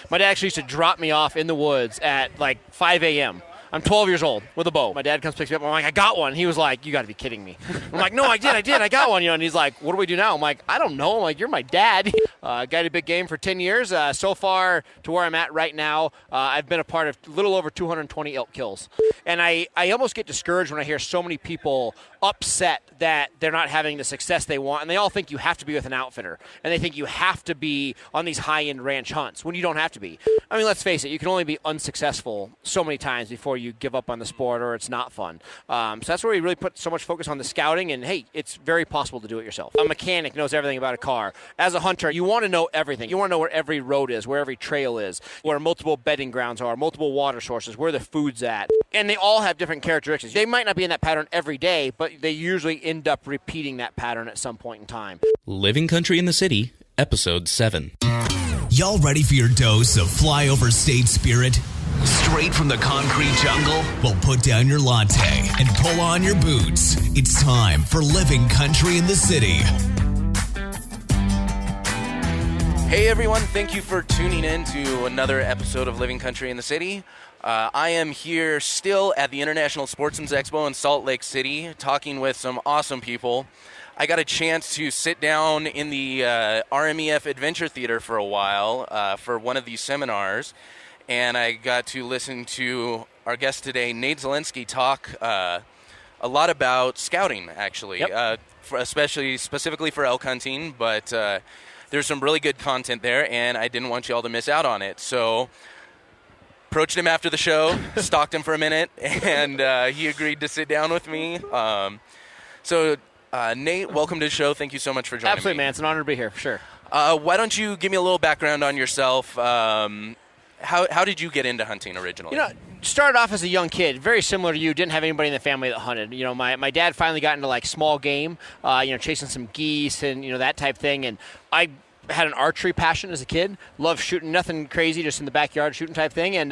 My dad actually used to drop me off in the woods at like 5 a.m. I'm 12 years old with a bow. My dad comes picks me up. I'm like, I got one. He was like, you got to be kidding me. I'm like, no, I did. I got one. And he's like, what do we do now? I'm like, I don't know. I'm like, you're my dad. Guided big game for 10 years. So far to where I'm at right now, I've been a part of a little over 220 elk kills. And I almost get discouraged when I hear so many people upset that they're not having the success they want, and they all think you have to be with an outfitter, and they think you have to be on these high-end ranch hunts when you don't have to be. I mean, let's face it, you can only be unsuccessful so many times before you give up on the sport or it's not fun. So that's where we really put so much focus on the scouting, and hey, it's very possible to do it yourself. A mechanic knows everything about a car. As a hunter, you want to know everything. You want to know where every road is, where every trail is, where multiple bedding grounds are, multiple water sources, where the food's at. And they all have different characteristics. They might not be in that pattern every day, but they usually end up repeating that pattern at some point in time. Living Country in the City, Episode 7. Y'all ready for your dose of flyover state spirit? Straight from the concrete jungle? Well, put down your latte and pull on your boots. It's time for Living Country in the City. Hey everyone, thank you for tuning in to another episode of Living Country in the City. I am here still at the International Sportsman's Expo in Salt Lake City talking with some awesome people. I got a chance to sit down in the RMEF Adventure Theater for a while for one of these seminars, and I got to listen to our guest today, Nate Zelinksy, talk a lot about scouting, actually, Yep. Specifically for elk hunting, but there's some really good content there, and I didn't want you all to miss out on it. So approached him after the show, stalked him for a minute, and he agreed to sit down with me. Nate, welcome to the show. Thank you so much for joining me. Absolutely, man. It's an honor to be here, for sure. Why don't you give me a little background on yourself? How did you get into hunting originally? You know, started off as a young kid, very similar to you. Didn't have anybody in the family that hunted. You know, my dad finally got into like small game, chasing some geese and that type thing. And I had an archery passion as a kid. Loved shooting, nothing crazy, just in the backyard shooting type thing. And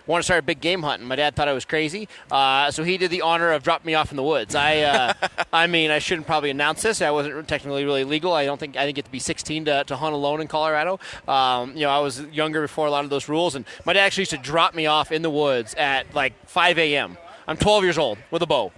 wanted to start a big game hunting. My dad thought I was crazy, so he did the honor of dropping me off in the woods. I shouldn't probably announce this. I wasn't technically really legal. I didn't get to be 16 to hunt alone in Colorado. I was younger before a lot of those rules. And my dad actually used to drop me off in the woods at like 5 a.m. I'm 12 years old with a bow.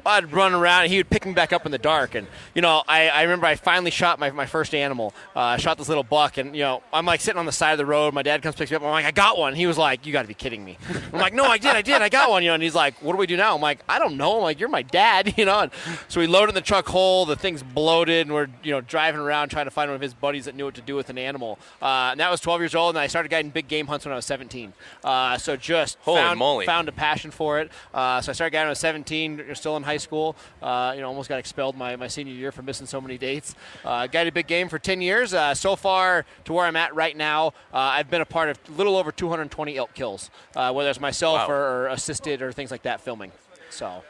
I'd run around, and he would pick me back up in the dark. And, I remember I finally shot my first animal. I shot this little buck, and, I'm, like, sitting on the side of the road. My dad comes picks me up. I'm like, I got one. He was like, you got to be kidding me. I'm like, no, I did. I got one. And he's like, what do we do now? I'm like, I don't know. I'm like, you're my dad, And so we loaded in the truck hole. The thing's bloated, and we're, driving around trying to find one of his buddies that knew what to do with an animal. And that was 12 years old, and I started guiding big game hunts when I was 17. So just found a passion for it. So I started guiding when I was 17. You're still in high school. Almost got expelled my senior year for missing so many dates. Guided big game for 10 years. So far to where I'm at right now, I've been a part of a little over 220 elk kills, whether it's myself or assisted or things like that filming. So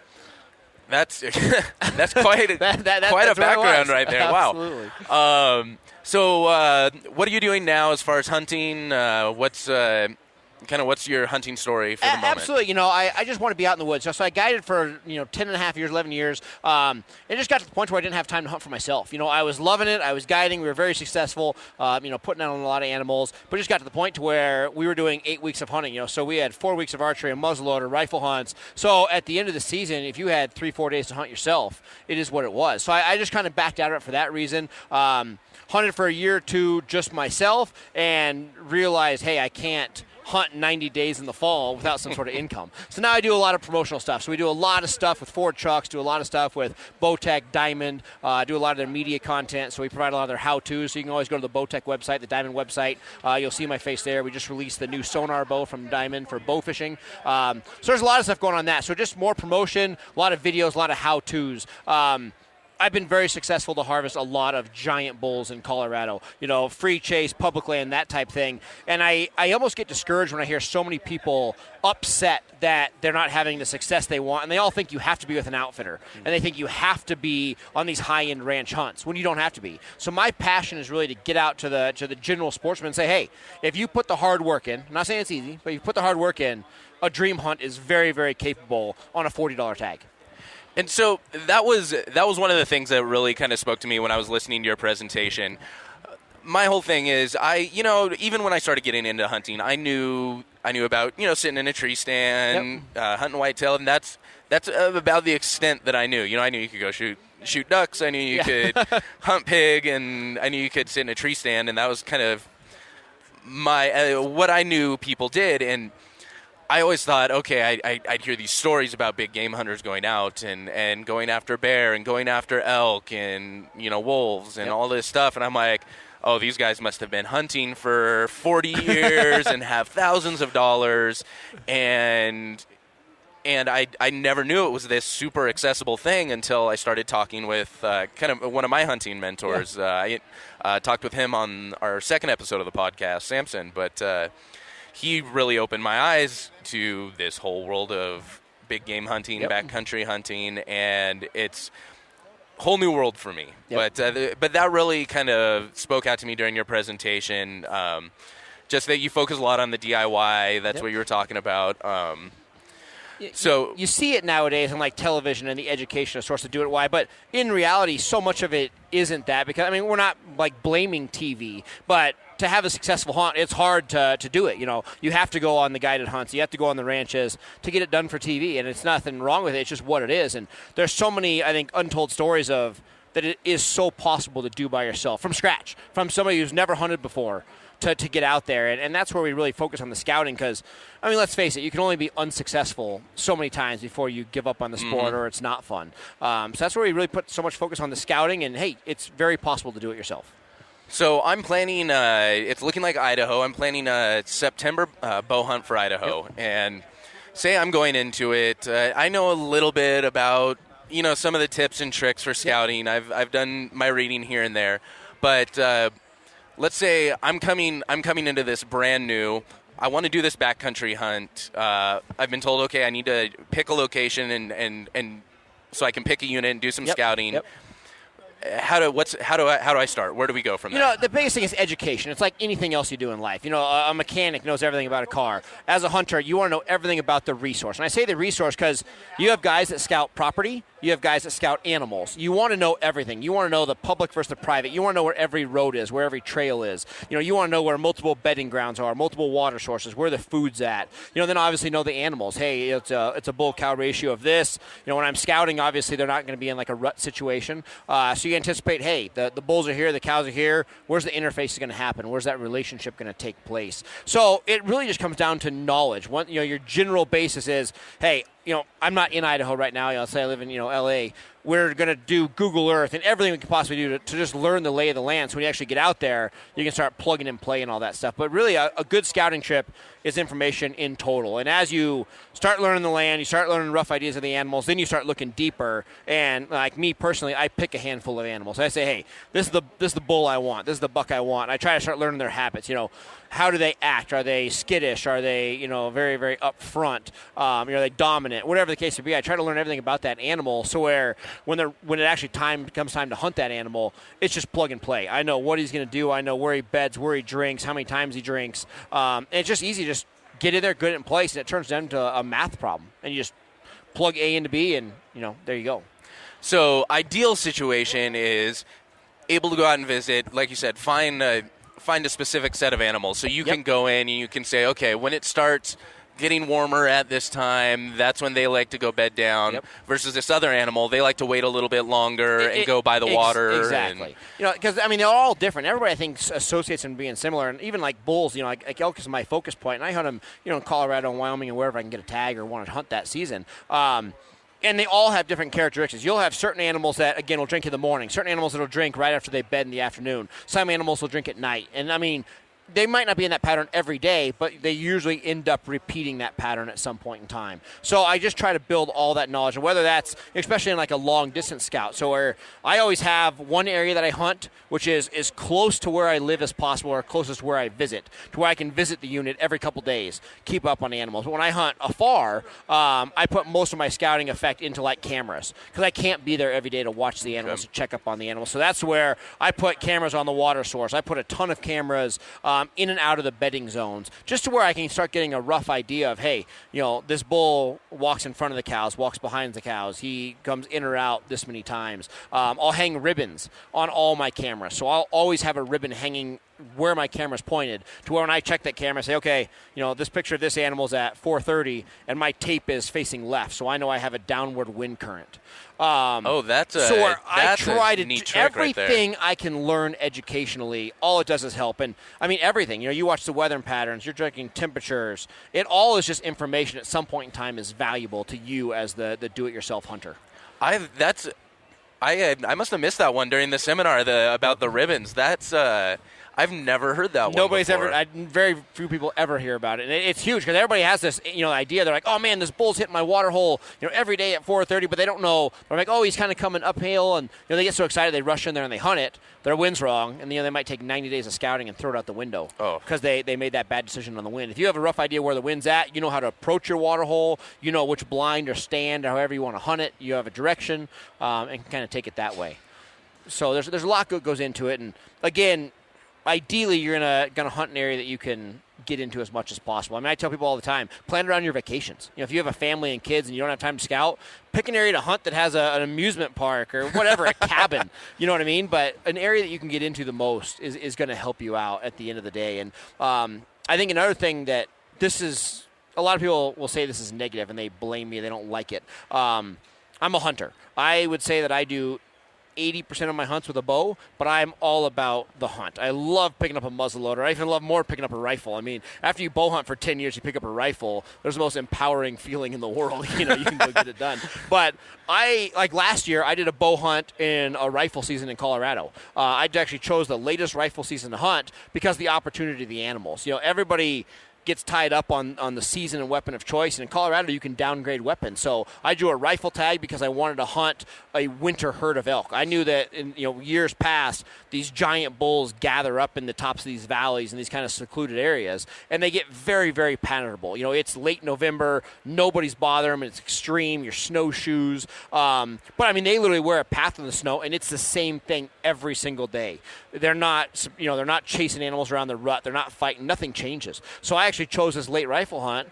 that's quite a background right there. Absolutely. Wow. So what are you doing now as far as hunting? What's your hunting story for the moment? Absolutely. I just want to be out in the woods. So I guided for, 10 and a half years, 11 years. It just got to the point where I didn't have time to hunt for myself. I was loving it. I was guiding. We were very successful, putting out on a lot of animals. But it just got to the point to where we were doing 8 weeks of hunting. So we had 4 weeks of archery and muzzleloader, rifle hunts. So at the end of the season, if you had 3-4 days to hunt yourself, it is what it was. So I just kind of backed out of it for that reason. Hunted for a year or two just myself and realized, hey, I can't hunt 90 days in the fall without some sort of income. So now I do a lot of promotional stuff. So we do a lot of stuff with Ford trucks, do a lot of stuff with Bowtech, Diamond, do a lot of their media content. So we provide a lot of their how-tos. So you can always go to the Bowtech website, the Diamond website. You'll see my face there. We just released the new sonar bow from Diamond for bow fishing. So there's a lot of stuff going on that. So just more promotion, a lot of videos, a lot of how-tos. I've been very successful to harvest a lot of giant bulls in Colorado, free chase, public land, that type thing. And I almost get discouraged when I hear so many people upset that they're not having the success they want. And they all think you have to be with an outfitter. And they think you have to be on these high-end ranch hunts when you don't have to be. So my passion is really to get out to the general sportsman and say, hey, if you put the hard work in, I'm not saying it's easy, but if you put the hard work in, a dream hunt is very, very capable on a $40 tag. And so that was one of the things that really kind of spoke to me when I was listening to your presentation. my whole thing is even when I started getting into hunting, I knew about sitting in a tree stand, hunting whitetail, and that's about the extent that I knew. I knew you could go shoot ducks. I knew you could hunt pig, and I knew you could sit in a tree stand, and that was kind of my what I knew people did. And I always thought, okay, I'd hear these stories about big game hunters going out and going after bear and going after elk and wolves and all this stuff, and I'm like, oh, these guys must have been hunting for 40 years and have thousands of dollars, and I never knew it was this super accessible thing until I started talking with kind of one of my hunting mentors. I talked with him on our second episode of the podcast, Samson, but he really opened my eyes to this whole world of big game hunting, backcountry hunting, and it's a whole new world for me. But that really kind of spoke out to me during your presentation, just that you focus a lot on the DIY. That's what you were talking about. So you see it nowadays on like television and the education, a source to do it. Why? But in reality, so much of it isn't that, because we're not like blaming TV, but to have a successful hunt, it's hard to do it. You have to go on the guided hunts, you have to go on the ranches to get it done for TV, and it's nothing wrong with it. It's just what it is. And there's so many, I think, untold stories of that it is so possible to do by yourself from scratch, from somebody who's never hunted before. To get out there, and that's where we really focus on the scouting, because, let's face it, you can only be unsuccessful so many times before you give up on the sport or it's not fun. So that's where we really put so much focus on the scouting, and, hey, it's very possible to do it yourself. So I'm planning, it's looking like Idaho. I'm planning a September bow hunt for Idaho, and say I'm going into it. I know a little bit about, some of the tips and tricks for scouting. I've done my reading here and there, but let's say I'm coming into this brand new. I want to do this backcountry hunt. I've been told, okay, I need to pick a location and so I can pick a unit and do some scouting. How do I start? Where do we go from there? The biggest thing is education. It's like anything else you do in life. A mechanic knows everything about a car. As a hunter, you want to know everything about the resource. And I say the resource because you have guys that scout property. You have guys that scout animals. You want to know everything. You want to know the public versus the private. You want to know where every road is, where every trail is. You want to know where multiple bedding grounds are, multiple water sources, where the food's at. Then obviously know the animals. Hey, it's a bull-cow ratio of this. When I'm scouting, obviously they're not going to be in like a rut situation. So you anticipate, hey, the bulls are here, the cows are here. Where's the interface going to happen? Where's that relationship going to take place? So it really just comes down to knowledge. Your general basis is, hey, I'm not in Idaho right now. Let's say I live in, L.A. We're going to do Google Earth and everything we can possibly do to just learn the lay of the land. So when you actually get out there, you can start plugging and play and all that stuff. But really, a good scouting trip is information in total. And as you start learning the land, you start learning rough ideas of the animals, then you start looking deeper. And like me personally, I pick a handful of animals. I say, hey, this is the bull I want. This is the buck I want. And I try to start learning their habits. How do they act? Are they skittish? Are they, very, very upfront? Are they dominant? Whatever the case may be, I try to learn everything about that animal. So when it actually comes time to hunt that animal, it's just plug and play. I know what he's going to do. I know where he beds, where he drinks, how many times he drinks. And it's just easy to just get in there, good in place, and it turns into a math problem. And you just plug A into B, and there you go. So ideal situation is able to go out and visit, like you said, find a specific set of animals. So you can go in and you can say, okay, when it starts getting warmer at this time, that's when they like to go bed down, versus this other animal, they like to wait a little bit longer and go by the water. Exactly. Because, they're all different. Everybody, I think, associates them being similar. And even like bulls, like elk is my focus point. And I hunt them, in Colorado and Wyoming and wherever I can get a tag or want to hunt that season. And they all have different characteristics. You'll have certain animals that, again, will drink in the morning. Certain animals that will drink right after they bed in the afternoon. Some animals will drink at night. And, they might not be in that pattern every day, but they usually end up repeating that pattern at some point in time. So I just try to build all that knowledge, and whether that's, especially in like a long-distance scout, so where I always have one area that I hunt, which is as close to where I live as possible, or closest where I visit, to where I can visit the unit every couple days, keep up on the animals. But when I hunt afar, I put most of my scouting effect into like cameras, because I can't be there every day to watch the animals, to check up on the animals. So that's where I put cameras on the water source. I put a ton of cameras in and out of the bedding zones, just to where I can start getting a rough idea of, hey, this bull walks in front of the cows, walks behind the cows, he comes in or out this many times. I'll hang ribbons on all my cameras, so I'll always have a ribbon hanging where my camera's pointed to where when I check that camera, I say, okay, this picture of this animal's at 4:30, and my tape is facing left, so I know I have a downward wind current. That's I try to neat do trick right there. everything I can learn educationally. All it does is help, and everything. You watch the weather patterns, you're checking temperatures. It all is just information. At some point in time, is valuable to you as the do-it-yourself hunter. I must have missed that one during the seminar about the ribbons. That's I've never heard that one. Nobody's before. very few people ever hear about it. And it's huge because everybody has this, idea. They're like, oh man, this bull's hitting my water hole, every day at 4:30, but they don't know. They're like, oh, he's kind of coming uphill, and they get so excited they rush in there and they hunt it. Their wind's wrong, and they might take 90 days of scouting and throw it out the window because they made that bad decision on the wind. If you have a rough idea where the wind's at, you know how to approach your water hole, you know which blind or stand or however you want to hunt it. You have a direction and can kind of take it that way. So there's a lot that goes into it, and again, ideally, you're gonna hunt an area that you can get into as much as possible. I tell people all the time, plan around your vacations. If you have a family and kids and you don't have time to scout, pick an area to hunt that has an amusement park or whatever, a cabin. You know what I mean? But an area that you can get into the most is going to help you out at the end of the day. And I think another thing that this is, a lot of people will say this is negative and they blame me. They don't like it. I'm a hunter. I would say that I do 80% of my hunts with a bow, but I'm all about the hunt. I love picking up a muzzleloader. I even love more picking up a rifle. After you bow hunt for 10 years, you pick up a rifle, there's the most empowering feeling in the world. You can go get it done. But last year, I did a bow hunt in a rifle season in Colorado. I actually chose the latest rifle season to hunt because of the opportunity of the animals. Everybody gets tied up on the season and weapon of choice. And in Colorado, you can downgrade weapons. So I drew a rifle tag because I wanted to hunt a winter herd of elk. I knew that in years past, these giant bulls gather up in the tops of these valleys and these kind of secluded areas, and they get very, very penetrable. It's late November, nobody's bothering them, it's extreme, your snowshoes. But they literally wear a path in the snow, and it's the same thing every single day. They're not chasing animals around the rut. They're not fighting. Nothing changes. So I actually chose this late rifle hunt.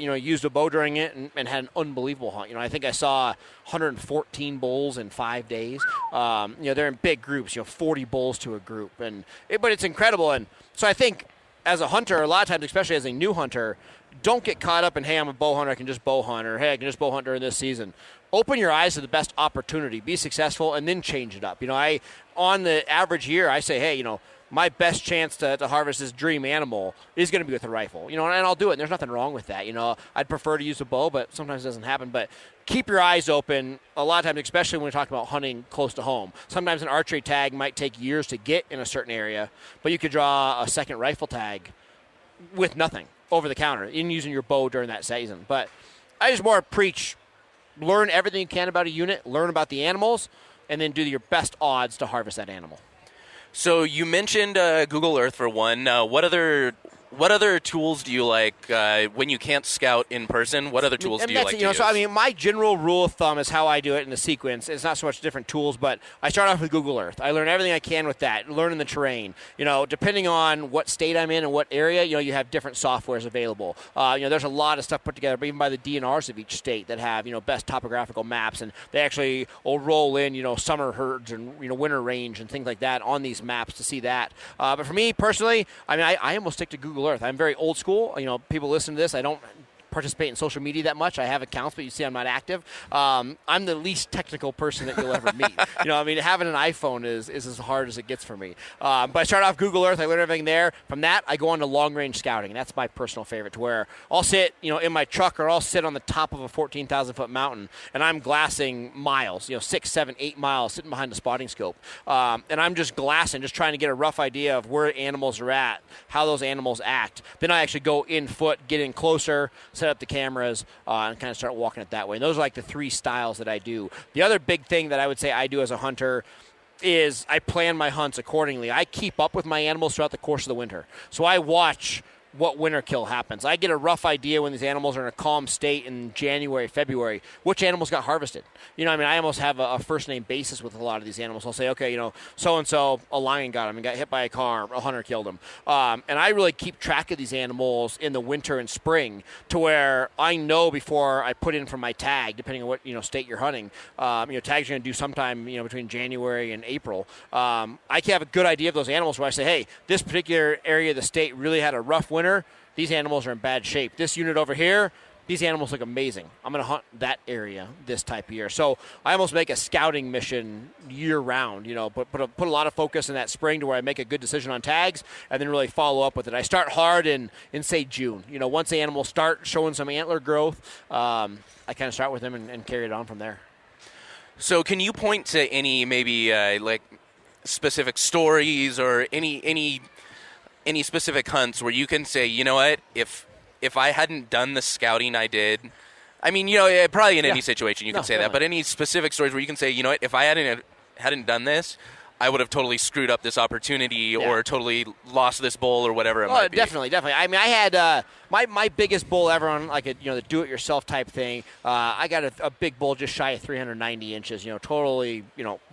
Used a bow during it and had an unbelievable hunt. I think I saw 114 bulls in 5 days. They're in big groups. 40 bulls to a group, but it's incredible. And so I think as a hunter, a lot of times, especially as a new hunter, don't get caught up in, hey, I'm a bow hunter, I can just bow hunt, or hey, I can just bow hunt during this season. Open your eyes to the best opportunity, be successful, and then change it up. On the average year, I say, hey, my best chance to harvest this dream animal is going to be with a rifle, and I'll do it. And there's nothing wrong with that. I'd prefer to use a bow, but sometimes it doesn't happen. But keep your eyes open. A lot of times, especially when we're talking about hunting close to home, sometimes an archery tag might take years to get in a certain area, but you could draw a second rifle tag with nothing over the counter in using your bow during that season. But I just more preach, learn everything you can about a unit, learn about the animals, and then do your best odds to harvest that animal. So you mentioned Google Earth for one. What other tools do you like when you can't scout in person? What other tools do you like to use? So my general rule of thumb is how I do it in the sequence. It's not so much different tools, but I start off with Google Earth. I learn everything I can with that, learning the terrain. Depending on what state I'm in and what area, you have different softwares available. There's a lot of stuff put together, even by the DNRs of each state that have, best topographical maps, and they actually will roll in, summer herds and, winter range and things like that on these maps to see that. But for me personally, I almost stick to Google Earth. I'm very old school. People listen to this. I don't participate in social media that much. I have accounts, but you see I'm not active. I'm the least technical person that you'll ever meet. Having an iPhone is as hard as it gets for me. But I start off Google Earth. I learn everything there. From that, I go on to long-range scouting, and that's my personal favorite, to where I'll sit, in my truck, or I'll sit on the top of a 14,000-foot mountain, and I'm glassing miles, 6, 7, 8 miles, sitting behind the spotting scope. And I'm just glassing, just trying to get a rough idea of where animals are at, how those animals act. Then I actually go in foot, get in closer, set up the cameras, and kind of start walking it that way. And those are like the three styles that I do. The other big thing that I would say I do as a hunter is I plan my hunts accordingly. I keep up with my animals throughout the course of the winter. So I watch what winter kill happens. I get a rough idea when these animals are in a calm state in January, February, which animals got harvested. I almost have a first-name basis with a lot of these animals. I'll say, okay, so-and-so, a lion got him and got hit by a car, a hunter killed him. And I really keep track of these animals in the winter and spring to where I know before I put in for my tag, depending on what, state you're hunting, tags are going to do sometime, between January and April. I can have a good idea of those animals where I say, hey, this particular area of the state really had a rough winter. These animals are in bad shape. This unit over here, these animals look amazing. I'm going to hunt that area this type of year. So I almost make a scouting mission year-round, put a lot of focus in that spring to where I make a good decision on tags and then really follow up with it. I start hard in say, June. Once the animals start showing some antler growth, I kind of start with them and carry it on from there. So can you point to any maybe specific stories or any specific hunts where you can say, you know what, if I hadn't done the scouting I did, probably in any situation you can say that, but any specific stories where you can say, you know what, if I hadn't done this, I would have totally screwed up this opportunity or totally lost this bull or whatever it might be. Definitely. I had my biggest bull ever on the do-it-yourself type thing. I got a big bull just shy of 390 inches. Totally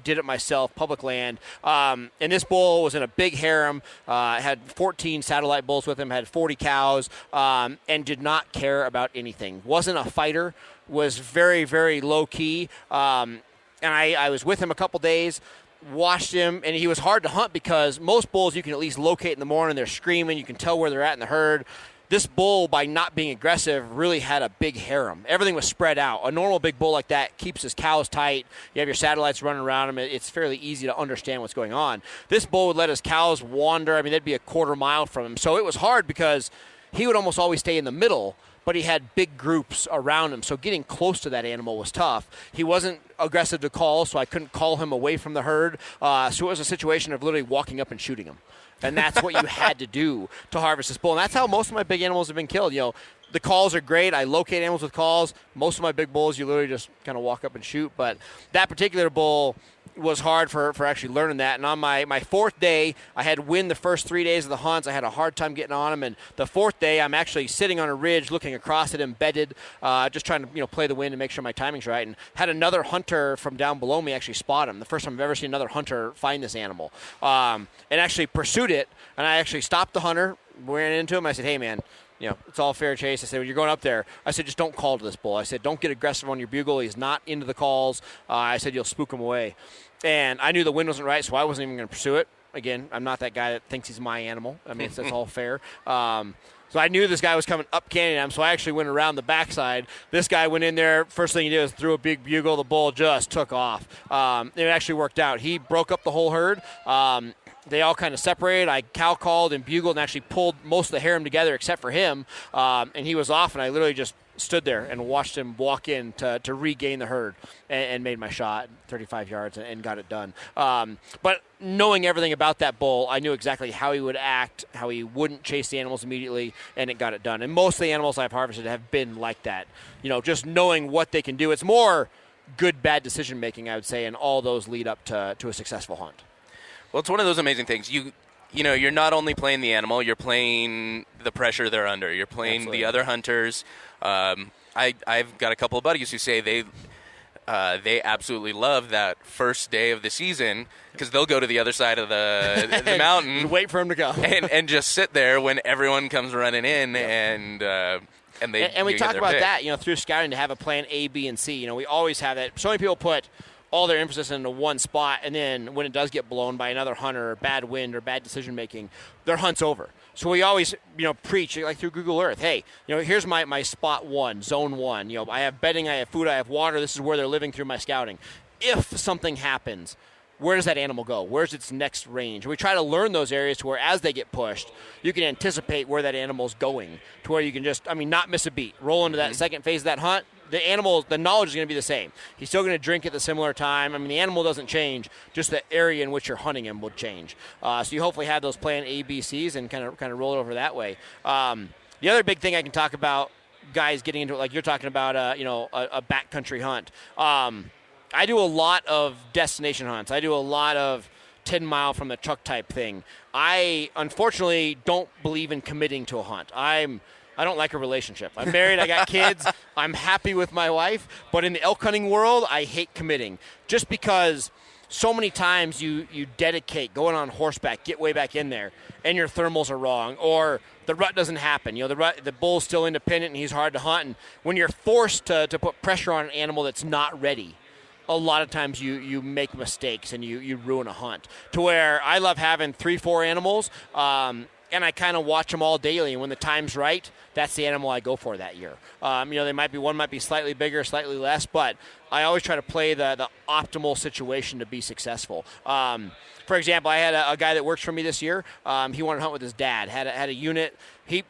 did it myself, public land. And this bull was in a big harem. Had 14 satellite bulls with him. Had 40 cows, and did not care about anything. Wasn't a fighter. Was very, very low key. And I was with him a couple days. Watched him, and he was hard to hunt because most bulls you can at least locate in the morning. They're screaming. You can tell where they're at in the herd. This bull, by not being aggressive, really had a big harem. Everything was spread out. A normal big bull like that keeps his cows tight. You have your satellites running around him. It's fairly easy to understand what's going on. This bull would let his cows wander. They'd be a quarter mile from him. So it was hard because he would almost always stay in the middle, but he had big groups around him, so getting close to that animal was tough. He wasn't aggressive to call, so I couldn't call him away from the herd. So it was a situation of literally walking up and shooting him. And that's what you had to do to harvest this bull. And that's how most of my big animals have been killed. The calls are great. I locate animals with calls. Most of my big bulls, you literally just kind of walk up and shoot. But that particular bull was hard for actually learning that. And on my fourth day, I had wind the first 3 days of the hunts. I had a hard time getting on him. And the fourth day, I'm actually sitting on a ridge looking across it, embedded, just trying to play the wind and make sure my timing's right. And had another hunter from down below me actually spot him. The first time I've ever seen another hunter find this animal. And actually pursued it. And I actually stopped the hunter, ran into him. I said, hey, man, it's all fair chase. I said, when you're going up there, I said, just don't call to this bull. I said, don't get aggressive on your bugle. He's not into the calls. I said, you'll spook him away. And I knew the wind wasn't right, so I wasn't even going to pursue it. Again, I'm not that guy that thinks he's my animal. That's all fair. So I knew this guy was coming up canyon him, so I actually went around the backside. This guy went in there. First thing he did was threw a big bugle. The bull just took off. It actually worked out. He broke up the whole herd. They all kind of separated. I cow called and bugled and actually pulled most of the harem together except for him. And he was off, and I literally just stood there and watched him walk in to regain the herd and made my shot 35 yards and got it done. But knowing everything about that bull, I knew exactly how he would act, how he wouldn't chase the animals immediately, and it got it done. And most of the animals I've harvested have been like that. Just knowing what they can do. It's more good, bad decision-making, I would say, and all those lead up to a successful hunt. Well, it's one of those amazing things. You're not only playing the animal, you're playing the pressure they're under. You're playing Absolutely. The other hunters. I've got a couple of buddies who say they absolutely love that first day of the season because they'll go to the other side of the mountain, wait for him to go, and just sit there when everyone comes running in, and we talk about that through scouting to have a plan A, B, and C. We always have that. So many people put all their emphasis into one spot, and then when it does get blown by another hunter or bad wind or bad decision making, their hunt's over. So we always, preach like through Google Earth. Hey, here's my spot one, zone one. I have bedding, I have food, I have water. This is where they're living through my scouting. If something happens, where does that animal go? Where's its next range? And we try to learn those areas to where as they get pushed, you can anticipate where that animal's going to where you can just, not miss a beat. Roll into that second phase of that hunt. The knowledge is going to be the same. He's still going to drink at the similar time. The animal doesn't change. Just the area in which you're hunting him will change. So you hopefully have those plan A, B, C's and kind of roll it over that way. The other big thing I can talk about, guys getting into it, like you're talking about, a backcountry hunt. I do a lot of destination hunts. I do a lot of 10-mile from the truck type thing. I, unfortunately, don't believe in committing to a hunt. I don't like a relationship. I'm married. I got kids. I'm happy with my wife. But in the elk hunting world, I hate committing just because so many times you dedicate going on horseback, get way back in there, and your thermals are wrong, or the rut doesn't happen. The bull's still independent and he's hard to hunt. And when you're forced to put pressure on an animal that's not ready, a lot of times you make mistakes and you ruin a hunt. To where I love having 3-4 animals, and I kind of watch them all daily. And when the time's right, that's the animal I go for that year. One might be slightly bigger, slightly less, but I always try to play the optimal situation to be successful. For example, I had a guy that works for me this year. He wanted to hunt with his dad. Had a unit.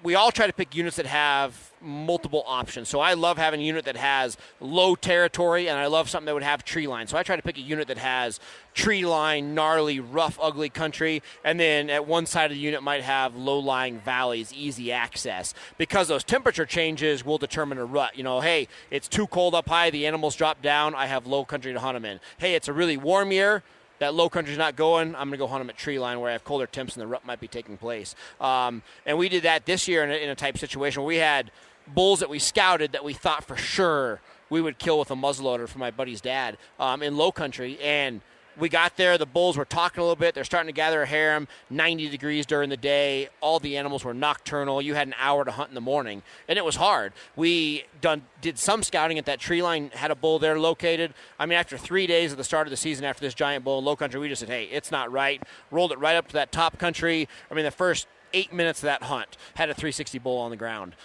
We all try to pick units that have multiple options. So I love having a unit that has low territory, and I love something that would have tree line. So I try to pick a unit that has tree line, gnarly, rough, ugly country, and then at one side of the unit might have low-lying valleys, easy access. Because those temperature changes will determine a rut. Hey, it's too cold up high, the animals drop down, I have low country to hunt them in. Hey, it's a really warm year, that low country's not going, I'm going to go hunt them at tree line where I have colder temps and the rut might be taking place. And we did that this year in a type situation where we had bulls that we scouted that we thought for sure we would kill with a muzzleloader for my buddy's dad in low country. And we got there, the bulls were talking a little bit. They're starting to gather a harem, 90 degrees during the day. All the animals were nocturnal. You had an hour to hunt in the morning, and it was hard. We did some scouting at that tree line, had a bull there located. After 3 days at the start of the season after this giant bull in low country, we just said, hey, it's not right. Rolled it right up to that top country. The first 8 minutes of that hunt had a 360 bull on the ground,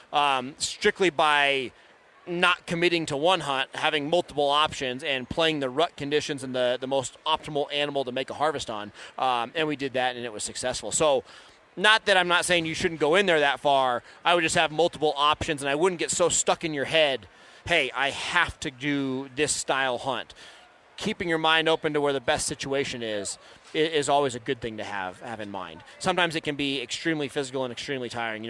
strictly by not committing to one hunt, having multiple options, and playing the rut conditions and the most optimal animal to make a harvest on. And we did that, and it was successful. So not that I'm not saying you shouldn't go in there that far. I would just have multiple options, and I wouldn't get so stuck in your head, hey, I have to do this style hunt. Keeping your mind open to where the best situation is always a good thing to have in mind. Sometimes it can be extremely physical and extremely tiring.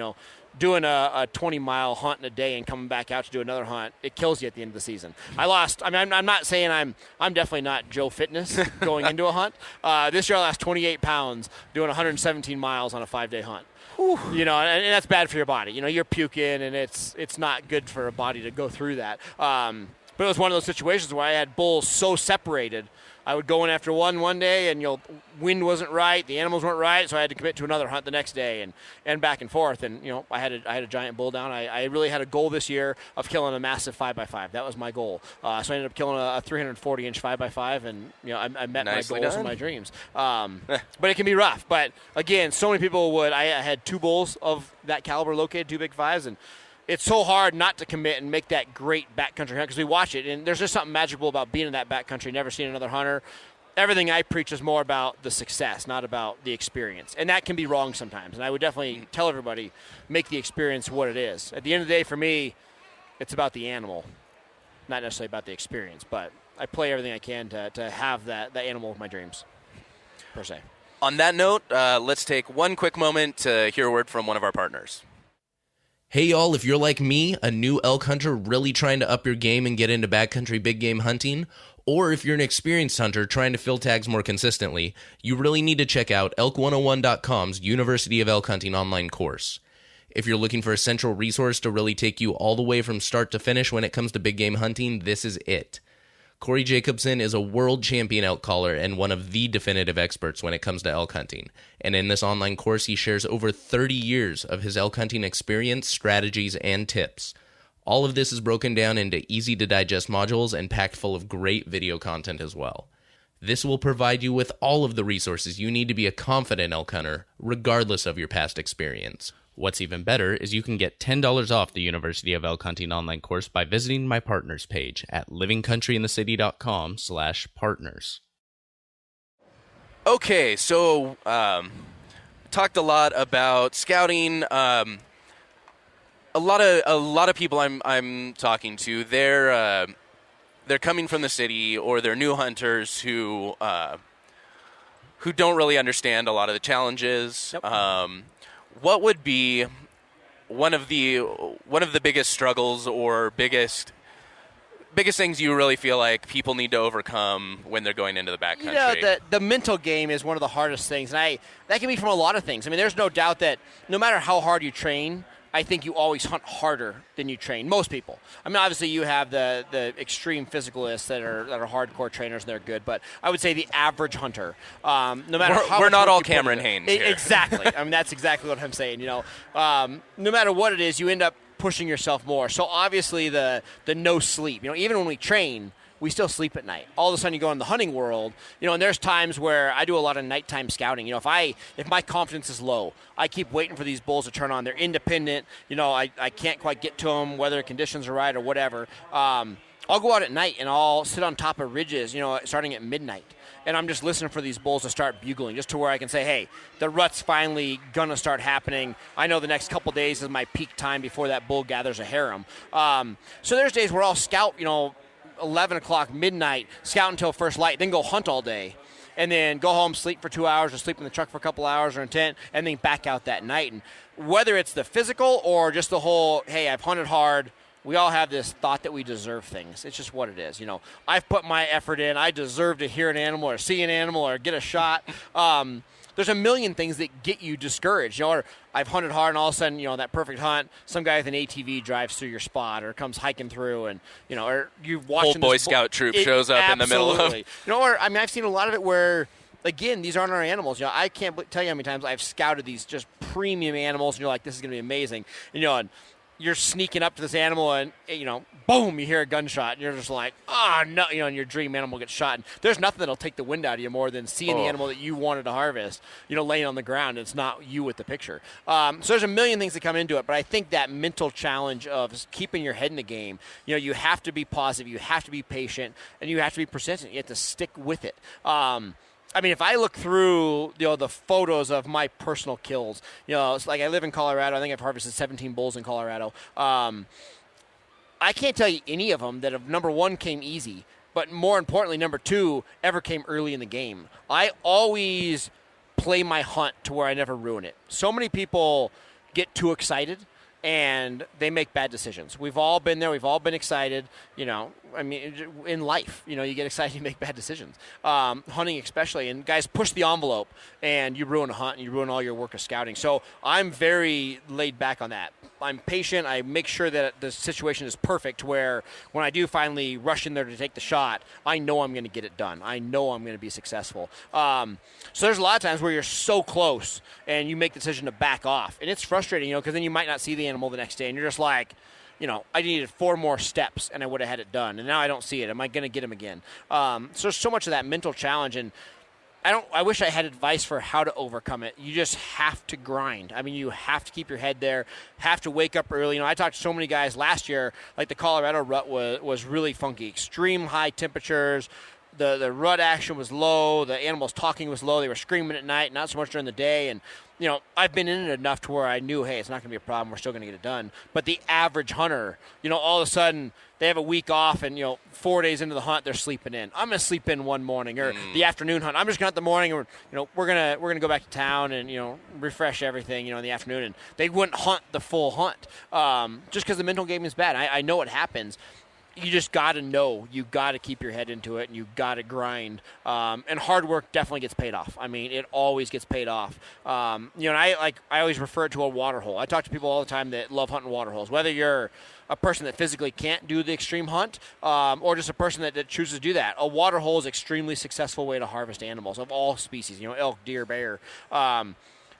Doing a 20-mile hunt in a day and coming back out to do another hunt, it kills you at the end of the season. I'm not saying I'm definitely not Joe Fitness going into a hunt. This year I lost 28 pounds doing 117 miles on a 5-day hunt. And that's bad for your body. You're puking, and it's not good for a body to go through that. But it was one of those situations where I had bulls so separated. I would go in after one day, and wind wasn't right, the animals weren't right, so I had to commit to another hunt the next day, and back and forth. And I had a giant bull down. I really had a goal this year of killing a massive 5x5. That was my goal. So I ended up killing a 340-inch 5x5, and I met Nicely my goals done. and my dreams. But it can be rough. But again, so many people would. I had 2 bulls of that caliber located, 2 big 5s, and it's so hard not to commit and make that great backcountry hunt because we watch it, and there's just something magical about being in that backcountry, never seeing another hunter. Everything I preach is more about the success, not about the experience. And that can be wrong sometimes. And I would definitely tell everybody, make the experience what it is. At the end of the day, for me, it's about the animal, not necessarily about the experience. But I play everything I can to have that animal of my dreams, per se. On that note, let's take one quick moment to hear a word from one of our partners. Hey y'all, if you're like me, a new elk hunter really trying to up your game and get into backcountry big game hunting, or if you're an experienced hunter trying to fill tags more consistently, you really need to check out elk101.com's University of Elk Hunting online course. If you're looking for a central resource to really take you all the way from start to finish when it comes to big game hunting, this is it. Corey Jacobson is a world champion elk caller and one of the definitive experts when it comes to elk hunting. And in this online course, he shares over 30 years of his elk hunting experience, strategies, and tips. All of this is broken down into easy-to-digest modules and packed full of great video content as well. This will provide you with all of the resources you need to be a confident elk hunter, regardless of your past experience. What's even better is you can get $10 off the University of Elk Hunting online course by visiting my partners page at livingcountryinthecity.com/partners. Okay, so talked a lot about scouting. A lot of people I'm talking to, they're coming from the city, or they're new hunters who don't really understand a lot of the challenges. Yep. What would be one of the biggest struggles or biggest biggest things you really feel like people need to overcome when they're going into the backcountry? The mental game is one of the hardest things, and that can be from a lot of things. I mean, there's no doubt that no matter how hard you train, I think you always hunt harder than you train. Most people. I mean, obviously you have the extreme physicalists that are hardcore trainers and they're good, but I would say the average hunter, no matter how we're much not work all you put Cameron into it- Haynes here. Exactly. I mean, that's exactly what I'm saying. No matter what it is, you end up pushing yourself more. So obviously the no sleep. Even when we train, we still sleep at night. All of a sudden you go in the hunting world, and there's times where I do a lot of nighttime scouting. If my confidence is low, I keep waiting for these bulls to turn on. They're independent. I can't quite get to them, whether conditions are right or whatever. I'll go out at night and I'll sit on top of ridges, starting at midnight. And I'm just listening for these bulls to start bugling, just to where I can say, hey, the rut's finally going to start happening. I know the next couple days is my peak time before that bull gathers a harem. So there's days where I'll scout, 11 o'clock, midnight, scout until first light, then go hunt all day, and then go home, sleep for 2 hours, or sleep in the truck for a couple hours or in tent, and then back out that night. And whether it's the physical or just the whole, hey, I've hunted hard, we all have this thought that we deserve things. It's just what it is. I've put my effort in. I deserve to hear an animal or see an animal or get a shot. There's a million things that get you discouraged. Or I've hunted hard, and all of a sudden, that perfect hunt, some guy with an ATV drives through your spot or comes hiking through, and or you're watching whole Boy this Scout troop shows up in the middle of. I've seen a lot of it where, again, these aren't our animals. I can't tell you how many times I've scouted these just premium animals, and you're like, this is going to be amazing. And you're sneaking up to this animal and, boom, you hear a gunshot. And you're just like, no, and your dream animal gets shot. And there's nothing that'll take the wind out of you more than seeing the animal that you wanted to harvest, laying on the ground. And it's not you with the picture. So there's a million things that come into it. But I think that mental challenge of keeping your head in the game, you have to be positive, you have to be patient, and you have to be persistent. You have to stick with it. If I look through, the photos of my personal kills, it's like I live in Colorado. I think I've harvested 17 bulls in Colorado. I can't tell you any of them that have, number one, came easy, but more importantly, number two, ever came early in the game. I always play my hunt to where I never ruin it. So many people get too excited and they make bad decisions. We've all been there. We've all been excited. In life, you get excited, you make bad decisions. Hunting especially, and guys push the envelope, and you ruin a hunt, and you ruin all your work of scouting. So I'm very laid back on that. I'm patient. I make sure that the situation is perfect where when I do finally rush in there to take the shot, I know I'm going to get it done. I know I'm going to be successful. So there's a lot of times where you're so close, and you make the decision to back off. And it's frustrating, because then you might not see the animal the next day, and you're just like, I needed 4 more steps and I would have had it done. And now I don't see it. Am I going to get him again? So there's so much of that mental challenge. And I wish I had advice for how to overcome it. You just have to grind. You have to keep your head there, have to wake up early. I talked to so many guys last year, like the Colorado rut was really funky. Extreme high temperatures. The rut action was low. The animals talking was low. They were screaming at night, not so much during the day. And I've been in it enough to where I knew, hey, it's not going to be a problem. We're still going to get it done. But the average hunter, all of a sudden they have a week off, and 4 days into the hunt they're sleeping in. I'm going to sleep in one morning, or the afternoon hunt. I'm just going to hunt the morning, and we're gonna go back to town and refresh everything in the afternoon. And they wouldn't hunt the full hunt just because the mental game is bad. I know what happens. You just got to know. You got to keep your head into it, and you got to grind. And hard work definitely gets paid off. It always gets paid off. And I always refer to a water hole. I talk to people all the time that love hunting water holes. Whether you're a person that physically can't do the extreme hunt, or just a person that chooses to do that, a water hole is an extremely successful way to harvest animals of all species. Elk, deer, bear.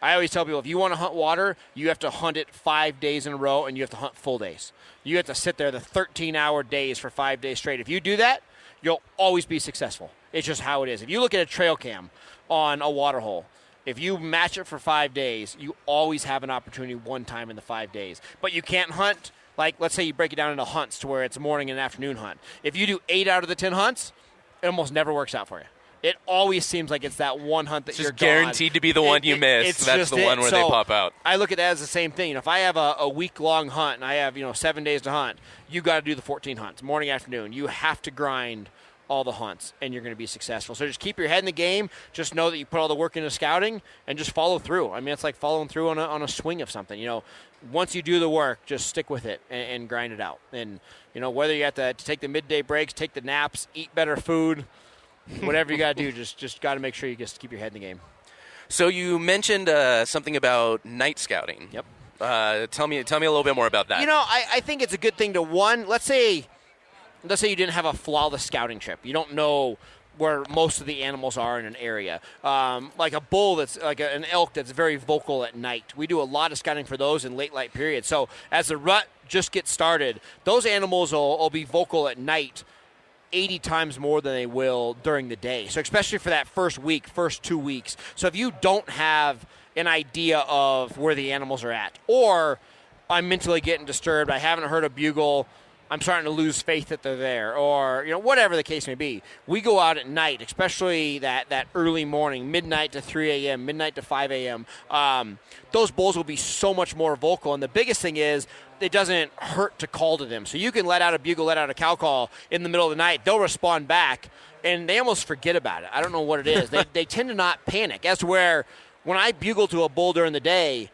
I always tell people, if you want to hunt water, you have to hunt it 5 days in a row, and you have to hunt full days. You have to sit there the 13-hour days for 5 days straight. If you do that, you'll always be successful. It's just how it is. If you look at a trail cam on a water hole, if you match it for 5 days, you always have an opportunity one time in the 5 days. But you can't hunt, like, let's say you break it down into hunts to where it's a morning and afternoon hunt. If you do 8 out of the 10 hunts, it almost never works out for you. It always seems like it's that one hunt that you're guaranteed to be the one you miss. That's the one where they pop out. I look at that as the same thing. If I have a week-long hunt and I have 7 days to hunt, you got to do the 14 hunts, morning, afternoon. You have to grind all the hunts, and you're going to be successful. So just keep your head in the game. Just know that you put all the work into scouting and just follow through. I mean, it's like following through on a swing of something. Once you do the work, just stick with it and grind it out. And, whether you have to take the midday breaks, take the naps, eat better food, whatever you got to do, just got to make sure you just keep your head in the game. So you mentioned something about night scouting. Yep. Tell me a little bit more about that. I think it's a good thing to, let's say you didn't have a flawless scouting trip. You don't know where most of the animals are in an area. Like a bull that's like an elk that's very vocal at night. We do a lot of scouting for those in late light periods. So as the rut just gets started, those animals will be vocal at night 80 times more than they will during the day. So especially for that first 2 weeks. So if you don't have an idea of where the animals are at, or I'm mentally getting disturbed, I haven't heard a bugle, I'm starting to lose faith that they're there, or whatever the case may be, we go out at night, especially that early morning, midnight to 3 a.m., midnight to 5 a.m. Those bulls will be so much more vocal, and the biggest thing is it doesn't hurt to call to them. So you can let out a bugle, let out a cow call in the middle of the night, they'll respond back, and they almost forget about it. I don't know what it is. They tend to not panic, as to where when I bugle to a bull during the day,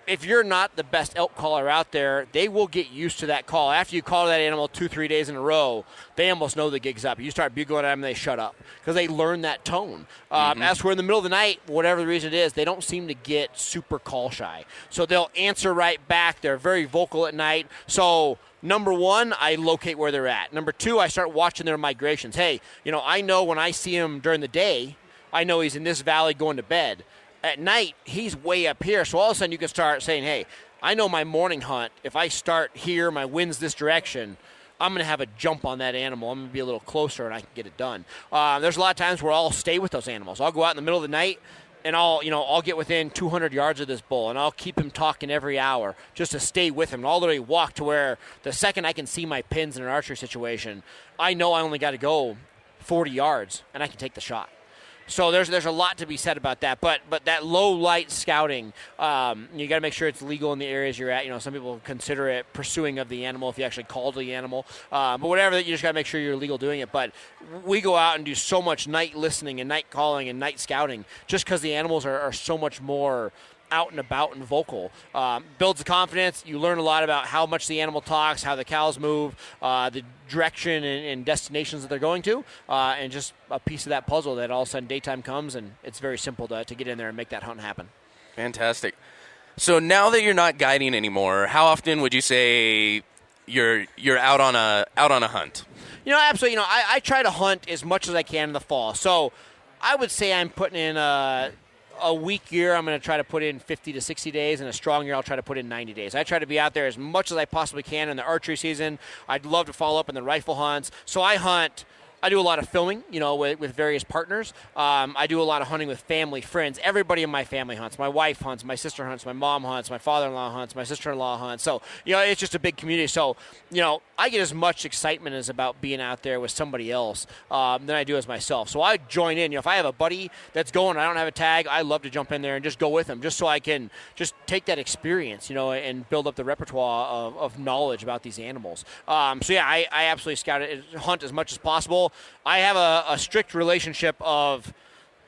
if you're not the best elk caller out there, they will get used to that call. After you call that animal 2-3 days in a row, they almost know the gig's up. You start bugling at them, they shut up because they learn that tone. As for in the middle of the night, whatever the reason it is, they don't seem to get super call shy. So they'll answer right back. They're very vocal at night. So number one, I locate where they're at. Number two, I start watching their migrations. Hey, I know when I see him during the day, I know he's in this valley going to bed. At night, he's way up here. So all of a sudden you can start saying, hey, I know my morning hunt. If I start here, my wind's this direction, I'm going to have a jump on that animal. I'm going to be a little closer and I can get it done. There's a lot of times where I'll stay with those animals. I'll go out in the middle of the night and I'll get within 200 yards of this bull and I'll keep him talking every hour just to stay with him. And I'll literally walk to where the second I can see my pins in an archery situation, I know I only got to go 40 yards and I can take the shot. So there's a lot to be said about that, but that low light scouting, you got to make sure it's legal in the areas you're at. Some people consider it pursuing of the animal if you actually call to the animal, but whatever, you just got to make sure you're legal doing it. But we go out and do so much night listening and night calling and night scouting just because the animals are so much more out and about and vocal. Builds the confidence. You learn a lot about how much the animal talks, how the cows move, the direction and destinations that they're going to, and just a piece of that puzzle that all of a sudden daytime comes and it's very simple to get in there and make that hunt happen. Fantastic. So now that you're not guiding anymore, how often would you say you're out on a hunt? Absolutely. I try to hunt as much as I can in the fall. So I would say I'm putting in a weak year, I'm going to try to put in 50 to 60 days, and a strong year, I'll try to put in 90 days. I try to be out there as much as I possibly can in the archery season. I'd love to follow up in the rifle hunts. So I do a lot of filming, with various partners. I do a lot of hunting with family, friends. Everybody in my family hunts. My wife hunts, my sister hunts, my mom hunts, my father-in-law hunts, my sister-in-law hunts. So, it's just a big community. So, I get as much excitement as about being out there with somebody else than I do as myself. So I join in. If I have a buddy that's going, I don't have a tag, I love to jump in there and just go with them just so I can just take that experience, and build up the repertoire of knowledge about these animals. I absolutely hunt as much as possible. I have a strict relationship of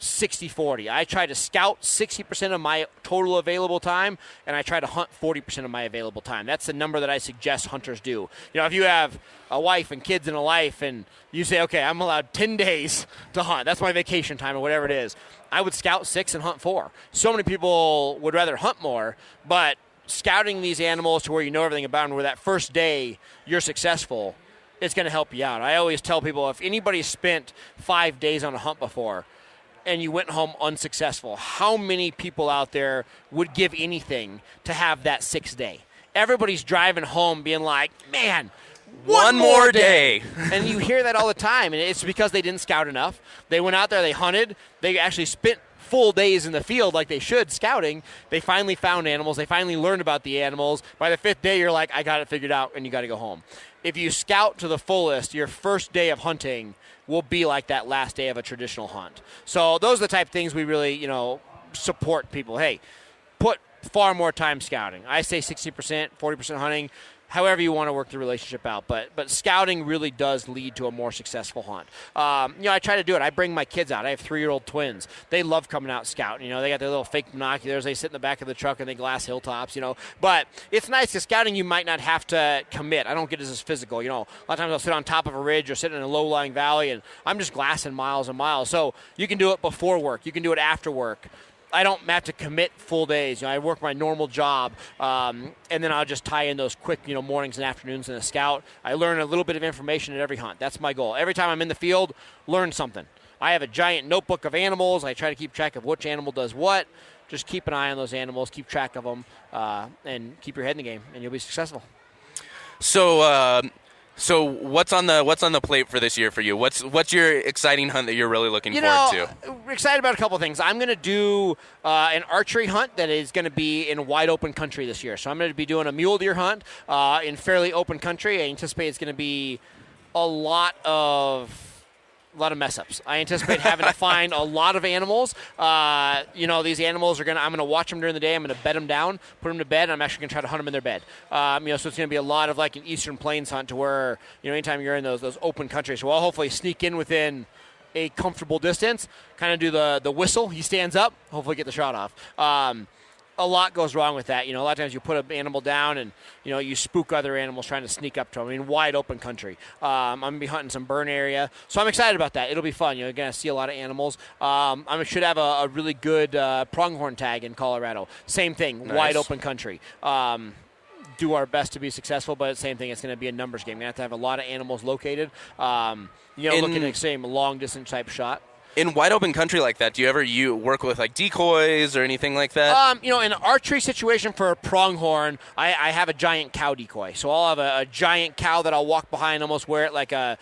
60-40. I try to scout 60% of my total available time, and I try to hunt 40% of my available time. That's the number that I suggest hunters do. If you have a wife and kids and a life, and you say, okay, I'm allowed 10 days to hunt. That's my vacation time or whatever it is. I would scout 6 and hunt 4. So many people would rather hunt more, but scouting these animals to where you know everything about them, where that first day you're successful, it's going to help you out. I always tell people, if anybody spent 5 days on a hunt before and you went home unsuccessful, how many people out there would give anything to have that 6th day? Everybody's driving home being like, man, one more day. And you hear that all the time, and it's because they didn't scout enough. They went out there, they hunted, they actually spent full days in the field like they should scouting. They finally found animals. They finally learned about the animals. By the 5th day, you're like, I got it figured out, and you got to go home. If you scout to the fullest, your first day of hunting will be like that last day of a traditional hunt. So those are the type of things we really, support people. Hey, put far more time scouting. I say 60%, 40% hunting, however you want to work the relationship out. But scouting really does lead to a more successful hunt. I try to do it. I bring my kids out. I have 3-year-old twins. They love coming out scouting. They got their little fake binoculars. They sit in the back of the truck and they glass hilltops, But it's nice because scouting you might not have to commit. I don't get as physical. A lot of times I'll sit on top of a ridge or sit in a low-lying valley, and I'm just glassing miles and miles. So you can do it before work. You can do it after work. I don't have to commit full days. I work my normal job, and then I'll just tie in those quick, mornings and afternoons in a scout. I learn a little bit of information at every hunt. That's my goal. Every time I'm in the field, learn something. I have a giant notebook of animals. I try to keep track of which animal does what. Just keep an eye on those animals, keep track of them, and keep your head in the game, and you'll be successful. So what's on the plate for this year for you? What's your exciting hunt that you're really looking forward to? We're excited about a couple things. I'm going to do an archery hunt that is going to be in wide open country this year. So I'm going to be doing a mule deer hunt in fairly open country. I anticipate it's going to be a lot of mess-ups. I anticipate having to find a lot of animals. These animals I'm going to watch them during the day. I'm going to bed them down, put them to bed, and I'm actually going to try to hunt them in their bed. So it's going to be a lot of like an Eastern Plains hunt to where, anytime you're in those open countries. So I'll hopefully sneak in within a comfortable distance, kind of do the whistle. He stands up, hopefully get the shot off. A lot goes wrong with that. A lot of times you put an animal down and, you spook other animals trying to sneak up to them. I mean, wide open country. I'm going to be hunting some burn area. So I'm excited about that. It'll be fun. You're going to see a lot of animals. I should have a really good pronghorn tag in Colorado. Same thing, nice. Wide open country. Do our best to be successful, but same thing, it's going to be a numbers game. You're going to have a lot of animals located. Looking at the same long-distance type shot. In wide open country like that, do you ever work with like decoys or anything like that? In an archery situation for a pronghorn, I have a giant cow decoy. So I'll have a giant cow that I'll walk behind, almost wear it like a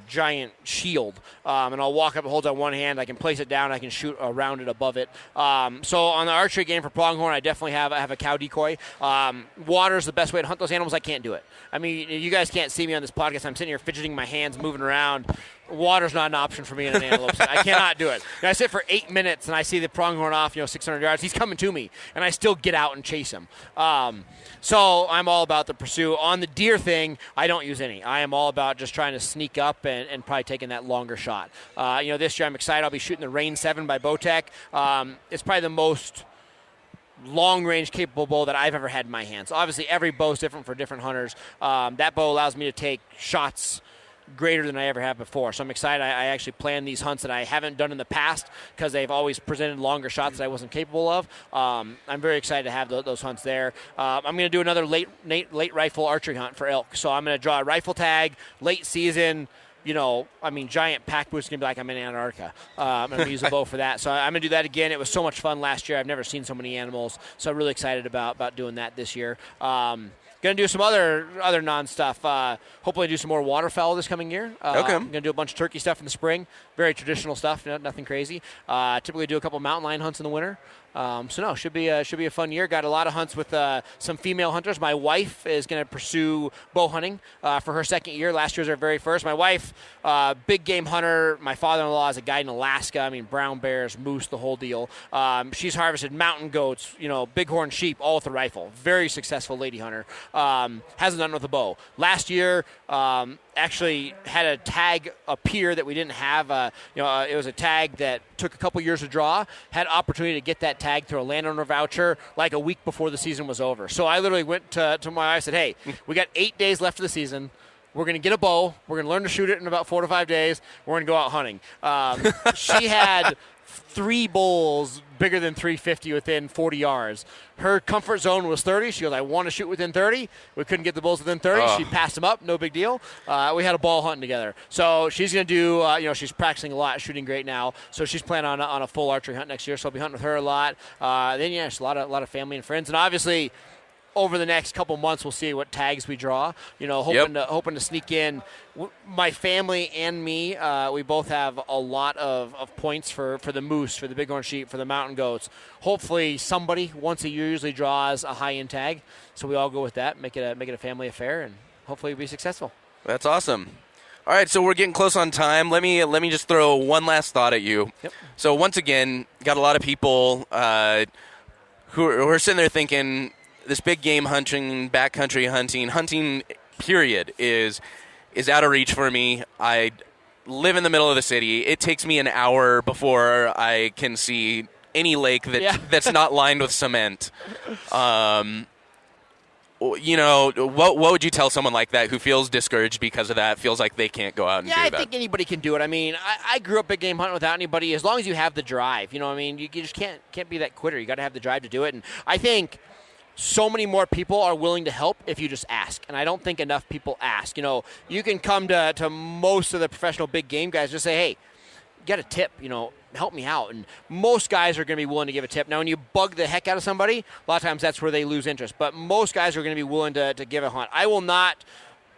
giant shield. And I'll walk up, hold it on one hand. I can place it down. I can shoot around it, above it. So on the archery game for pronghorn, I definitely have a cow decoy. Water is the best way to hunt those animals. I can't do it. I mean, you guys can't see me on this podcast. I'm sitting here fidgeting my hands, moving around. Water's not an option for me in an antelope set. I cannot do it. I sit for 8 minutes and I see the pronghorn off, 600 yards. He's coming to me, and I still get out and chase him. So I'm all about the pursuit. On the deer thing, I don't use any. I am all about just trying to sneak up and probably taking that longer shot. This year I'm excited. I'll be shooting the Rain 7 by Bowtech. It's probably the most long-range capable bow that I've ever had in my hands. Obviously, every bow is different for different hunters. That bow allows me to take shots greater than I ever have before. So I'm excited. I actually plan these hunts that I haven't done in the past because they've always presented longer shots that I wasn't capable of. I'm very excited to have those hunts there. I'm going to do another late rifle archery hunt for elk. So I'm going to draw a rifle tag, late season. Giant pack boots going to be like I'm in Antarctica. I'm going to use a bow for that. So I'm going to do that again. It was so much fun last year. I've never seen so many animals. So I'm really excited about doing that this year. Going to do some other non-stuff. Hopefully do some more waterfowl this coming year. Okay. I'm going to do a bunch of turkey stuff in the spring. Very traditional stuff, nothing crazy. Typically do a couple mountain lion hunts in the winter. Should be a fun year. Got a lot of hunts with some female hunters. My wife is going to pursue bow hunting for her second year. Last year was her very first. My wife, big game hunter. My father-in-law is a guide in Alaska. Brown bears, moose, the whole deal. She's harvested mountain goats, bighorn sheep, all with a rifle. Very successful lady hunter. Hasn't done it with a bow. Last year, actually had a tag appear that we didn't have. It was a tag that took a couple years to draw. Had opportunity to get that tag through a landowner voucher like a week before the season was over. So I literally went to my wife and said, hey, we got 8 days left of the season. We're going to get a bow. We're going to learn to shoot it in about 4 to 5 days. We're going to go out hunting. She had 3 bulls bigger than 350 within 40 yards. Her comfort zone was 30. She goes, I want to shoot within 30. We couldn't get the bulls within 30. She passed them up. No big deal. We had a ball hunting together. So she's going to do, she's practicing a lot, shooting great now. So she's planning on a full archery hunt next year. So I'll be hunting with her a lot. It's a lot of family and friends. And obviously, over the next couple months, we'll see what tags we draw. Hoping to sneak in. My family and me, we both have a lot of points for the moose, for the bighorn sheep, for the mountain goats. Hopefully, somebody once a year usually draws a high-end tag, so we all go with that, make it a family affair, and hopefully be successful. That's awesome. All right, so we're getting close on time. Let me just throw one last thought at you. Yep. So once again, got a lot of people who are sitting there thinking this big game hunting, backcountry hunting period is out of reach for me. I live in the middle of the city. It takes me an hour before I can see any lake that's not lined with cement. What would you tell someone like that who feels discouraged because of that, feels like they can't go out and do that? Yeah, I think anybody can do it. I mean, I grew up big game hunting without anybody. As long as you have the drive, you know what I mean? You just can't be that quitter. You got to have the drive to do it. And I think so many more people are willing to help if you just ask. And I don't think enough people ask. You know, you can come to most of the professional big game guys, just say, hey, you got a tip, help me out. And most guys are going to be willing to give a tip. Now, when you bug the heck out of somebody, a lot of times that's where they lose interest. But most guys are going to be willing to give a hunt. I will not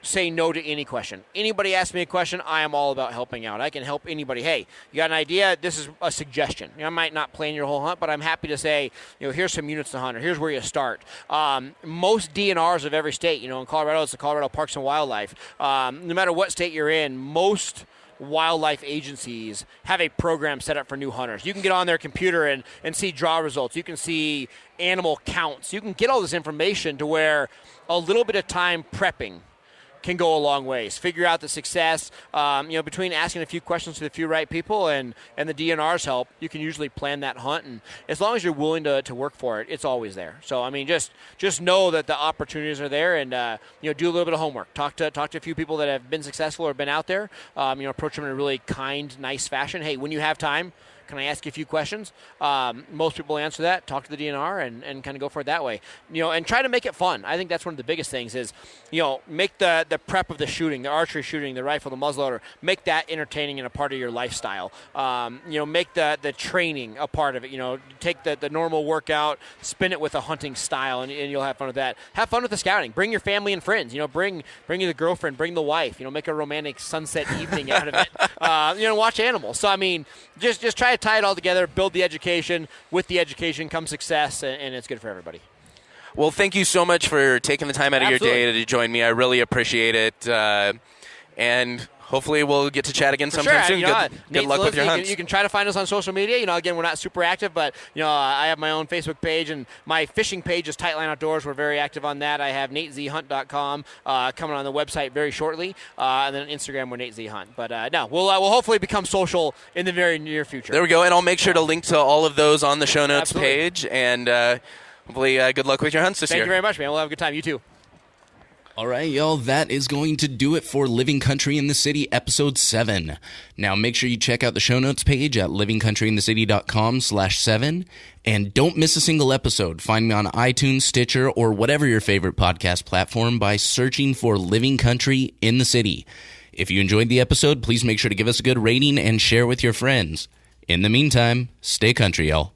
say no to any question. Anybody asks me a question, I am all about helping out. I can help anybody. Hey, you got an idea? This is a suggestion. I might not plan your whole hunt, but I'm happy to say, here's some units to hunt, or here's where you start. Most DNRs of every state, in Colorado, it's the Colorado Parks and Wildlife. No matter what state you're in, most wildlife agencies have a program set up for new hunters. You can get on their computer and see draw results. You can see animal counts. You can get all this information to where a little bit of time prepping can go a long ways. Figure out the success. Between asking a few questions to the few right people and the DNR's help, you can usually plan that hunt. And as long as you're willing to work for it, it's always there. So, I mean, just know that the opportunities are there, and do a little bit of homework. Talk to a few people that have been successful or been out there. Approach them in a really kind, nice fashion. Hey, when you have time, can I ask you a few questions? Most people answer that. Talk to the DNR and kind of go for it that way. And try to make it fun. I think that's one of the biggest things is, make the prep of the shooting, the archery shooting, the rifle, the muzzleloader, make that entertaining and a part of your lifestyle. Make the training a part of it. Take the normal workout, spin it with a hunting style, and you'll have fun with that. Have fun with the scouting. Bring your family and friends. Bring the girlfriend, bring the wife. Make a romantic sunset evening out of it. Watch animals. So, I mean, just try to tie it all together, build the education. With the education comes success, and it's good for everybody. Well, thank you so much for taking the time out of your day to join me. I really appreciate it. And hopefully we'll get to chat again sometime soon. Good luck with your hunts. You can try to find us on social media. Again, we're not super active, but, I have my own Facebook page, and my fishing page is Tightline Outdoors. We're very active on that. I have NateZHunt.com coming on the website very shortly, and then on Instagram, we're NateZHunt. But, we'll hopefully become social in the very near future. There we go, and I'll make sure to link to all of those on the show notes page, and hopefully good luck with your hunts this year. Thank you very much, man. We'll have a good time. You too. All right, y'all, that is going to do it for Living Country in the City, Episode 7. Now, make sure you check out the show notes page at livingcountryinthecity.com/7. And don't miss a single episode. Find me on iTunes, Stitcher, or whatever your favorite podcast platform by searching for Living Country in the City. If you enjoyed the episode, please make sure to give us a good rating and share with your friends. In the meantime, stay country, y'all.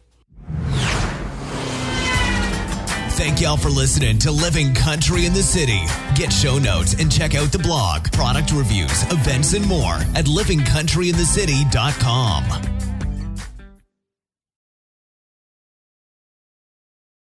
Thank y'all for listening to Living Country in the City. Get show notes and check out the blog, product reviews, events, and more at livingcountryinthecity.com.